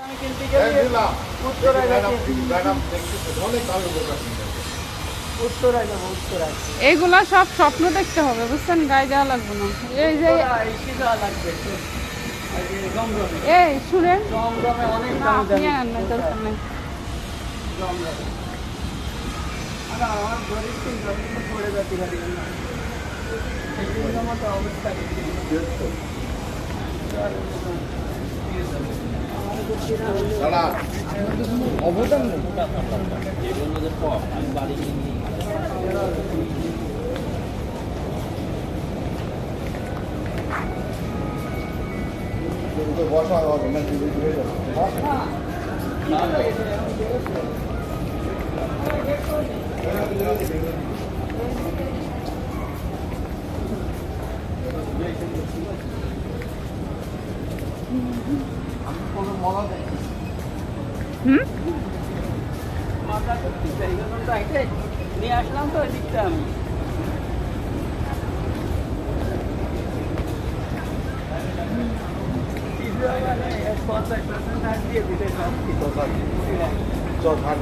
আমি কিনতে গেলে উত্তরায় যাচ্ছি, উত্তরায় যাবো, উত্তরায়। এইগুলা সব স্বপ্ন দেখতে হবে, বুঝছেন? গায়ে দেওয়া লাগবে না। এই যে কি দেওয়া লাগবে? জমজমে, এই শুনেন, জমজমে অনেক না দামি আপনি দামি আনেন না, দরকার নেই। জমজমে। আরে আমার গরিব তিনজন কিন্তু পড়ে যাচ্ছি গাড়ি না। এই তিনজন মতো অবস্থা দেখছি। অবদান নেই। বসা হবে না, কোনো মজা নেই। মাথা করতে চাই, যখন তো আইতে নিয়ে আসলাম তো এদিকটা আমি। মানে 50% ছাড় দিয়ে দিতে সব কিছু। চল ভাই।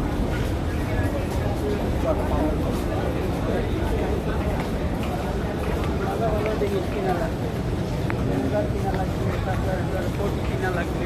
ভালো ভালো জিনিস কিনা লাগবে, কিনা লাগবে, তারপর কোটি কিনা লাগবে।